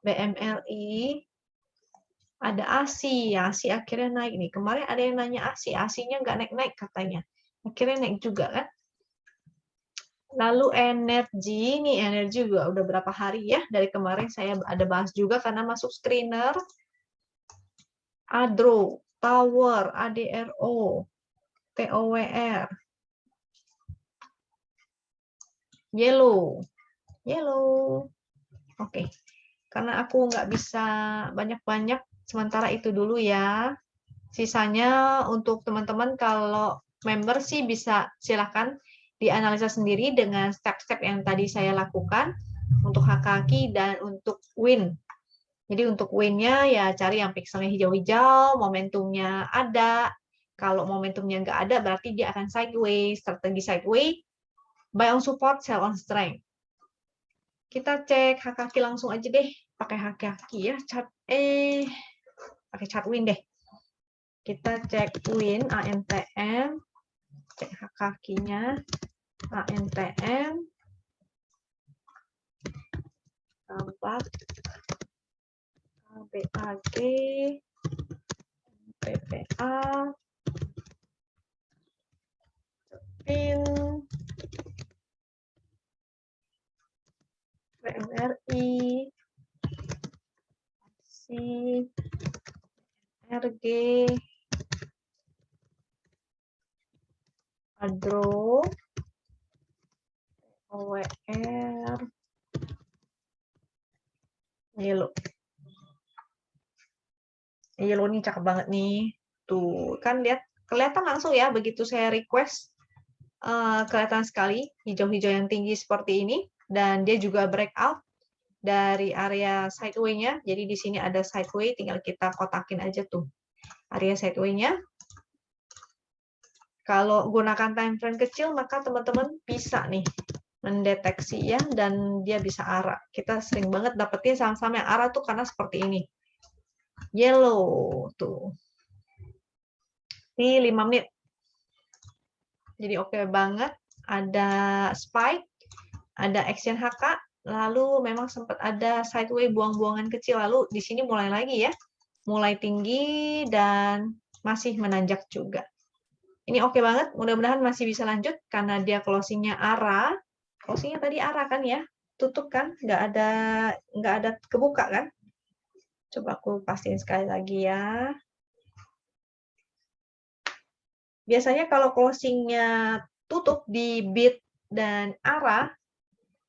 Speaker 1: BMRI, ada ASI, ASI akhirnya naik nih. Kemarin ada yang nanya ASI, ASI-nya nggak naik-naik katanya. Akhirnya naik juga kan. Lalu energi, nih energi juga udah berapa hari ya, dari kemarin saya ada bahas juga karena masuk screener. Adro, Tower, ADRO, TOWR, Yellow. Oke, karena aku nggak bisa banyak-banyak, sementara itu dulu ya. Sisanya untuk teman-teman kalau member sih bisa silakan dianalisa sendiri dengan step-step yang tadi saya lakukan untuk hak kaki dan untuk win. Jadi untuk win-nya ya cari yang pixelnya hijau-hijau, momentumnya ada. Kalau momentumnya nggak ada berarti dia akan sideways, strategi sideways, buy on support, sell on strength. Kita cek hak kaki langsung aja deh, pakai hak kaki ya, pakai chart win deh. Kita cek win ANTM, cek hak kakinya ANTM, kabak, KBAG, PPA, PIN, PMRI, si RG, Adro, OWR, Yellow. Yellow ini cakep banget nih. Tuh, kan lihat kelihatan langsung ya begitu saya request. Kelihatan sekali hijau-hijau yang tinggi seperti ini dan dia juga breakout dari area sideway-nya. Jadi di sini ada sideway, tinggal kita kotakin aja tuh area sideway-nya. Kalau gunakan time frame kecil, maka teman-teman bisa nih mendeteksi ya, dan dia bisa arah. Kita sering banget dapetin saham-saham yang arah tuh karena seperti ini. Yellow tuh. Di 5 menit. Jadi oke banget. Ada spike, ada action HK, lalu memang sempat ada sideway buang-buangan kecil. Lalu di sini mulai lagi ya. Mulai tinggi dan masih menanjak juga. Ini oke banget, mudah-mudahan masih bisa lanjut karena dia closing-nya arah. Closing-nya tadi arah kan ya, tutup kan, nggak ada kebuka kan. Coba aku pastiin sekali lagi ya. Biasanya kalau closing-nya tutup di bid dan arah,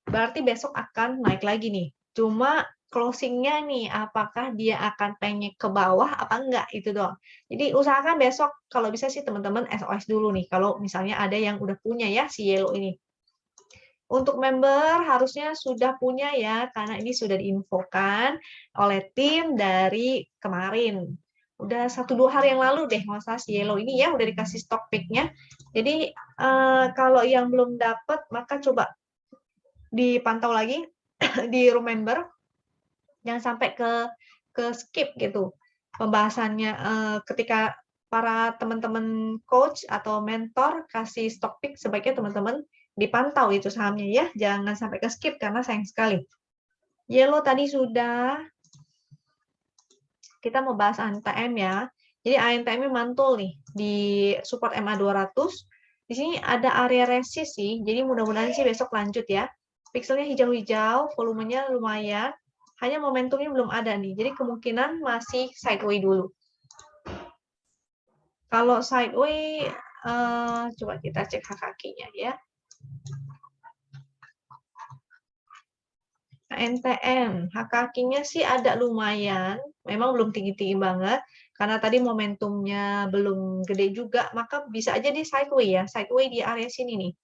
Speaker 1: berarti besok akan naik lagi nih. Cuma closing-nya nih, apakah dia akan pengen ke bawah apa enggak, itu doang. Jadi usahakan besok, kalau bisa sih teman-teman SOS dulu nih, kalau misalnya ada yang udah punya ya si yellow ini. Untuk member harusnya sudah punya ya, karena ini sudah diinfokan oleh tim dari kemarin. Udah 1-2 hari yang lalu deh, masa si Yellow ini ya, udah dikasih stok pick-nya. Jadi kalau yang belum dapat, maka coba dipantau lagi di room member, jangan sampai ke skip gitu pembahasannya ketika para teman-teman coach atau mentor kasih stock pick, sebaiknya teman-teman dipantau itu sahamnya ya, jangan sampai ke skip karena sayang sekali. Yellow tadi sudah, kita mau bahas ANTM ya. Jadi ANTM mantul nih di support MA 200. Di sini ada area resist sih, jadi mudah-mudahan sih besok lanjut ya. Pixelnya hijau-hijau, volumenya lumayan, hanya momentumnya belum ada nih, jadi kemungkinan masih sideways dulu. Kalau sideways, coba kita cek HKK-nya ya. NTM, HKK-nya sih ada lumayan, memang belum tinggi-tinggi banget, karena tadi momentumnya belum gede juga, maka bisa aja dia sideways ya, sideways di area sini nih.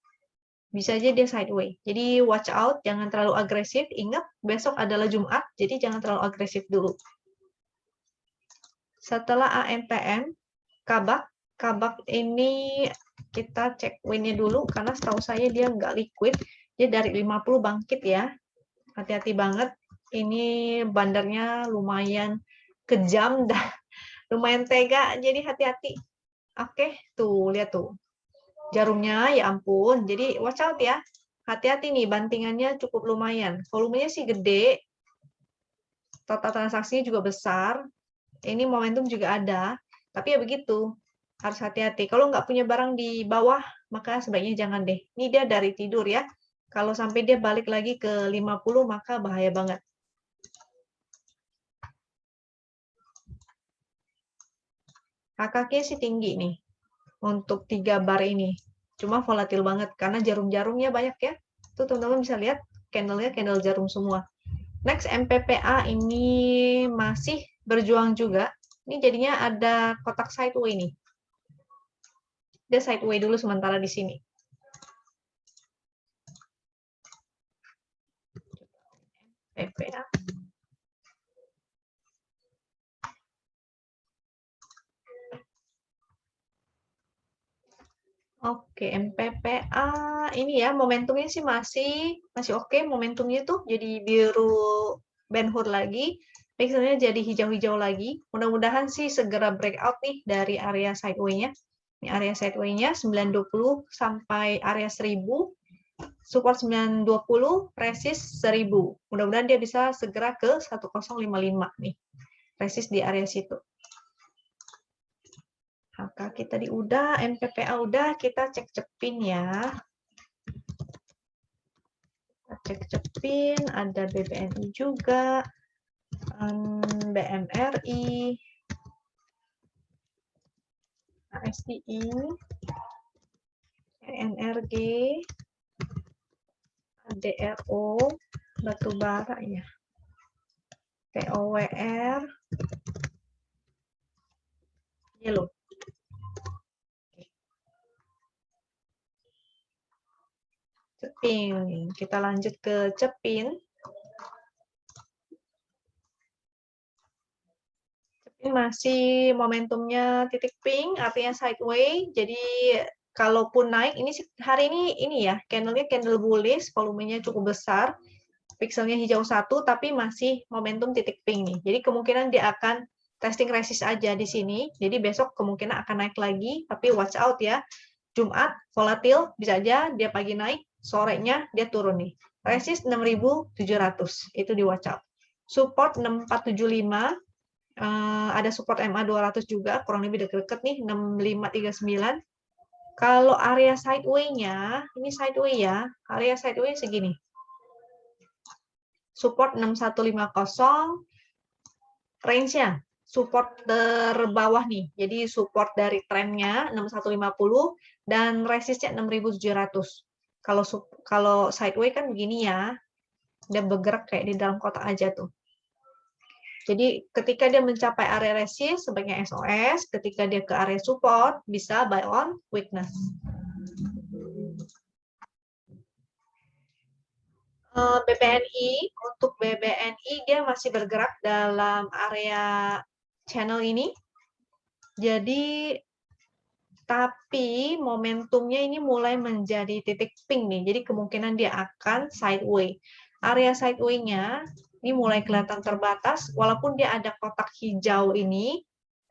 Speaker 1: Bisa aja dia sideways. Jadi watch out, jangan terlalu agresif. Ingat, besok adalah Jumat, jadi jangan terlalu agresif dulu. Setelah ANTM, Kabak ini kita cek win-nya dulu, karena setahu saya dia nggak liquid, dia dari 50 bangkit ya. Hati-hati banget, ini bandarnya lumayan kejam dan lumayan tega, jadi hati-hati. Oke, tuh, lihat tuh. Jarumnya, ya ampun, jadi watch out ya. Hati-hati nih, bantingannya cukup lumayan. Volumenya sih gede, total transaksinya juga besar. Ini momentum juga ada, tapi ya begitu, harus hati-hati. Kalau nggak punya barang di bawah, maka sebaiknya jangan deh. Ini dia dari tidur ya. Kalau sampai dia balik lagi ke 50, maka bahaya banget. HKK sih tinggi nih, untuk 3 bar ini. Cuma volatil banget, karena jarum-jarumnya banyak ya. Tuh teman-teman bisa lihat, candle-nya candle jarum semua. Next, MPPA ini masih berjuang juga. Ini jadinya ada kotak sideways nih. Dia sideways dulu sementara di sini. MPPA. Oke, MPPA ini ya momentumnya sih masih oke, momentumnya tuh jadi biru Ben-Hur lagi, pixelnya jadi hijau-hijau lagi. Mudah-mudahan sih segera breakout nih dari area sideways-nya. Ini area sideways-nya 920 sampai area 1000, support 920, resist 1000. Mudah-mudahan dia bisa segera ke 1055 nih. Resist di area situ. HK kita tadi udah, MPPA udah, kita cek cepin ya. Cek cepin, ada BBNI juga, BMRI, ASTI, ENRG, ADRO, batubara ya, TOWR, yellow. Cepin, kita lanjut ke cepin. Cepin masih momentumnya titik pink, artinya sideways. Jadi kalaupun naik, ini hari ini ya, candle-nya candle bullish, volumenya cukup besar, pixelnya hijau 1, tapi masih momentum titik pink nih. Jadi kemungkinan dia akan testing resist aja di sini. Jadi besok kemungkinan akan naik lagi, tapi watch out ya. Jumat volatil, bisa aja dia pagi naik, sorenya dia turun nih. Resist 6.700, itu di watch out. Support 6475, ada support MA 200 juga, kurang lebih deket-deket nih, 6539. Kalau area sideways-nya, ini sideways ya, area sideways segini. Support 6150, range-nya support terbawah nih. Jadi support dari trennya 6150 dan resistnya 6700. Kalau sideways kan begini ya. Dia bergerak kayak di dalam kotak aja tuh. Jadi ketika dia mencapai area resist sebaiknya SOS, ketika dia ke area support bisa buy on weakness. BBNI, untuk BBNI dia masih bergerak dalam area channel ini. Jadi, tapi momentumnya ini mulai menjadi titik pink nih. Jadi kemungkinan dia akan sideways. Area sideways-nya ini mulai kelihatan terbatas, walaupun dia ada kotak hijau ini,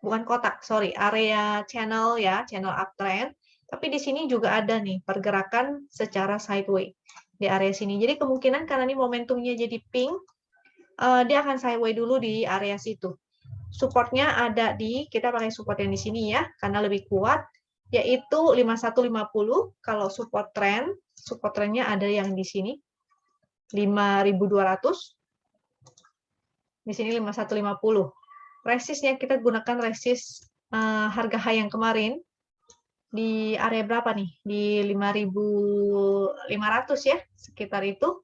Speaker 1: bukan kotak, sorry, area channel ya, channel uptrend. Tapi di sini juga ada nih pergerakan secara sideways di area sini. Jadi kemungkinan karena ini momentumnya jadi pink, dia akan sideways dulu di area situ. Supportnya ada di, kita pakai support yang di sini ya, karena lebih kuat, yaitu 5150. Kalau support trendnya ada yang di sini, 5200. Di sini 5150. Resistnya kita gunakan resist harga high yang kemarin, di area berapa nih? Di 5.500 ya, sekitar itu.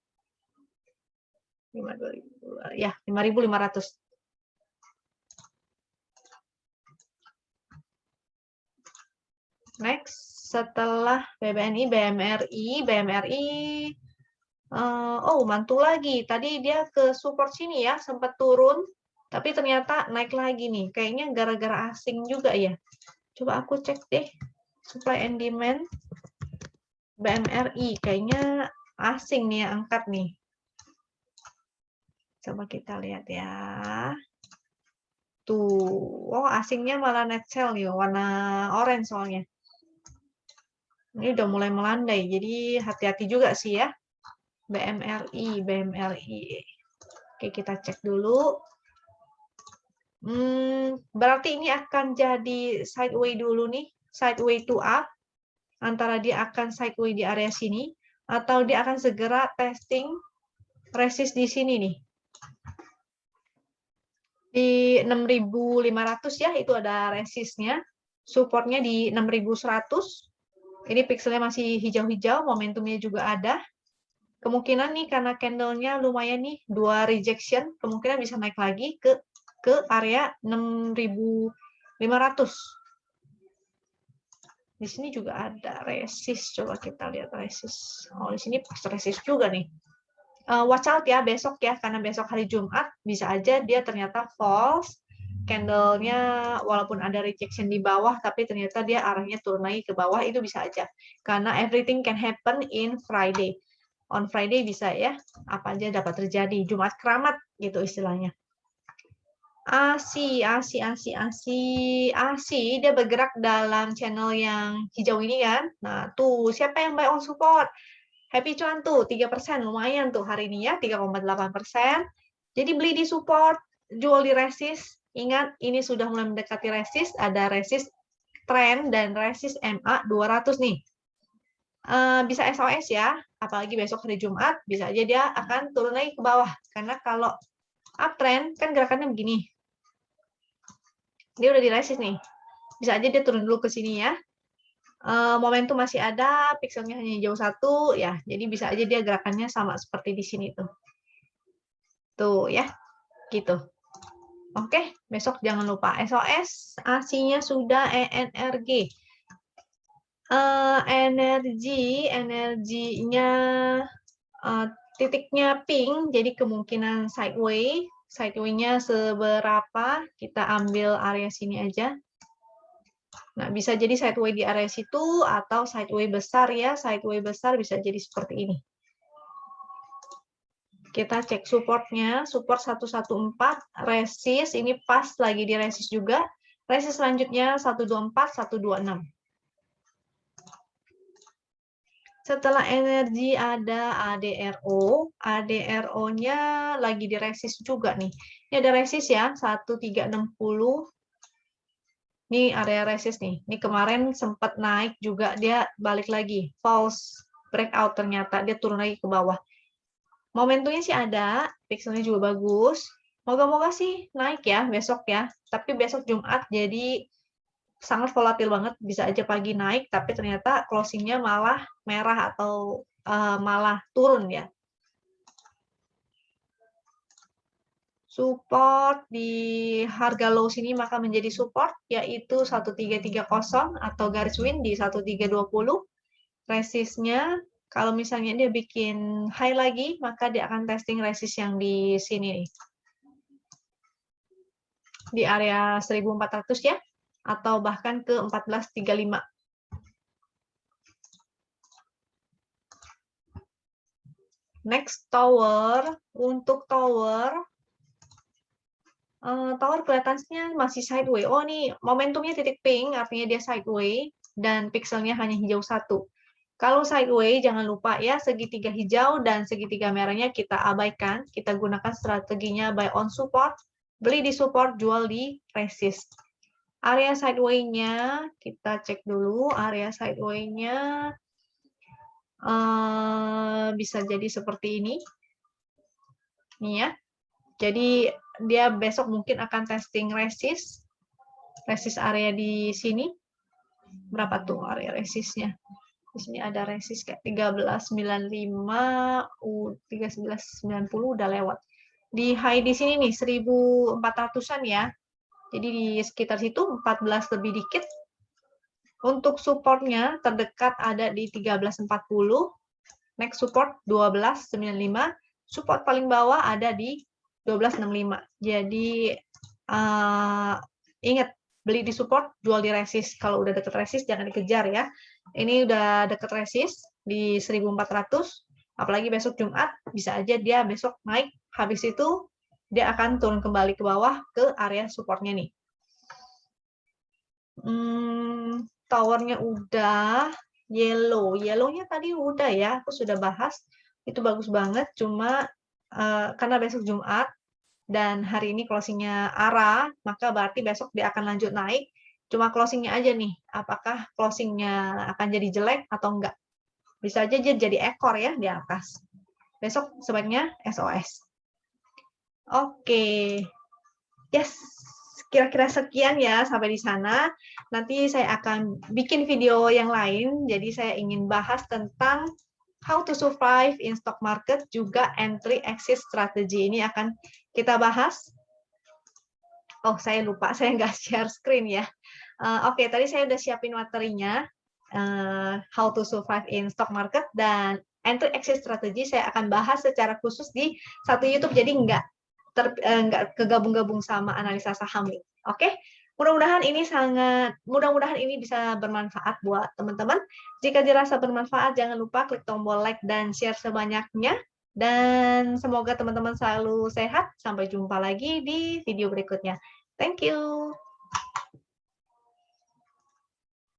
Speaker 1: 5.500. Next, setelah BBNI, BMRI, oh mantul lagi. Tadi dia ke support sini ya, sempat turun, tapi ternyata naik lagi nih. Kayaknya gara-gara asing juga ya. Coba aku cek deh, supply and demand BMRI, kayaknya asing nih yang angkat nih. Coba kita lihat ya. Tuh, oh asingnya malah net sell nih, warna orange soalnya. Ini udah mulai melandai, jadi hati-hati juga sih ya. BMRI. Oke, kita cek dulu. Berarti ini akan jadi sideways dulu nih, sideways to up. Antara dia akan sideways di area sini, atau dia akan segera testing resist di sini nih. Di 6.500 ya, itu ada resistnya. Supportnya di 6.100. Ini pixelnya masih hijau-hijau, momentumnya juga ada. Kemungkinan nih karena candle-nya lumayan nih, 2 rejection, kemungkinan bisa naik lagi ke area 6.500. Di sini juga ada resist, coba kita lihat resist. Oh, di sini pas resist juga nih. Watch out ya besok ya, karena besok hari Jumat bisa aja dia ternyata false. Candle-nya walaupun ada rejection di bawah, tapi ternyata dia arahnya turun lagi ke bawah, itu bisa aja. Karena everything can happen in Friday. On Friday bisa ya, apa aja dapat terjadi. Jumat keramat gitu istilahnya. ASI, dia bergerak dalam channel yang hijau ini kan. Nah, tuh siapa yang buy on support? Happy Cuan tuh 3%, lumayan tuh hari ini ya, 3,8%. Jadi beli di support, jual di resist. Ingat, ini sudah mulai mendekati resist, ada resist trend dan resist MA 200 nih. Bisa SOS ya, apalagi besok hari Jumat, bisa aja dia akan turun lagi ke bawah. Karena kalau uptrend, kan gerakannya begini. Dia udah di resist nih. Bisa aja dia turun dulu ke sini ya. Momentum masih ada, pixelnya hanya hijau 1, ya. Jadi bisa aja dia gerakannya sama seperti di sini tuh. Tuh ya, gitu. Oke, besok jangan lupa SOS, ASI-nya sudah ENRG. Energinya titiknya pink, jadi kemungkinan sideways. Sideways-nya seberapa? Kita ambil area sini aja. Nah, bisa jadi sideways di area situ, atau sideways besar ya. Sideways besar bisa jadi seperti ini. Kita cek supportnya, support 114, resist, ini pas lagi di resist juga. Resist selanjutnya 124, 126. Setelah energi ada ADRO, ADRO-nya lagi di resist juga nih. Ini ada resist ya, 1360. Ini area resist nih. Ini kemarin sempat naik juga, dia balik lagi. False breakout ternyata, dia turun lagi ke bawah. Momentumnya sih ada, pixelnya juga bagus. Moga-moga sih naik ya besok ya. Tapi besok Jumat jadi sangat volatil banget. Bisa aja pagi naik, tapi ternyata closingnya malah merah atau malah turun ya. Support di harga low sini maka menjadi support, yaitu 1330 atau garis win di 1320. Resistnya Kalau misalnya dia bikin high lagi, maka dia akan testing resist yang di sini nih. Di area 1400 ya, atau bahkan ke 1435. Next, tower. Untuk tower kelihatannya masih sideways. Oh, nih momentumnya titik pink, artinya dia sideways, dan pixelnya hanya hijau 1. Kalau sideways, jangan lupa ya, segitiga hijau dan segitiga merahnya kita abaikan. Kita gunakan strateginya buy on support, beli di support, jual di resist. Area sideways-nya, kita cek dulu. Area sideways-nya bisa jadi seperti ini. Nih ya. Jadi dia besok mungkin akan testing resist area di sini. Berapa tuh area resistnya? Di sini ada resist kayak 1395, 1390 udah lewat. Di high di sini nih 1400-an ya. Jadi di sekitar situ 14 lebih dikit. Untuk supportnya terdekat ada di 1340. Next support 1295. Support paling bawah ada di 1265. Jadi ingat, beli di support, jual di resist. Kalau udah deket resist jangan dikejar ya. Ini udah deket resist di 1400. Apalagi besok Jumat, bisa aja dia besok naik. Habis itu dia akan turun kembali ke bawah ke area supportnya nih. Towernya udah. Yellow-nya tadi udah ya, aku sudah bahas. Itu bagus banget, cuma karena besok Jumat dan hari ini closingnya arah, maka berarti besok dia akan lanjut naik. Cuma closingnya aja nih, apakah closingnya akan jadi jelek atau enggak. Bisa aja jadi ekor ya di atas. Besok sebaiknya SOS. Oke. Yes. Kira-kira sekian ya sampai di sana. Nanti saya akan bikin video yang lain. Jadi saya ingin bahas tentang how to survive in stock market, juga entry exit strategy. Ini akan kita bahas. Oh, saya lupa, saya nggak share screen ya. Oke, tadi saya udah siapin materinya. How to survive in stock market dan entry exit strategy saya akan bahas secara khusus di satu YouTube. Jadi nggak kegabung-gabung sama analisa saham nih. Oke, mudah-mudahan ini bisa bermanfaat buat teman-teman. Jika dirasa bermanfaat, jangan lupa klik tombol like dan share sebanyaknya. Dan semoga teman-teman selalu sehat. Sampai jumpa lagi di video berikutnya. Thank you.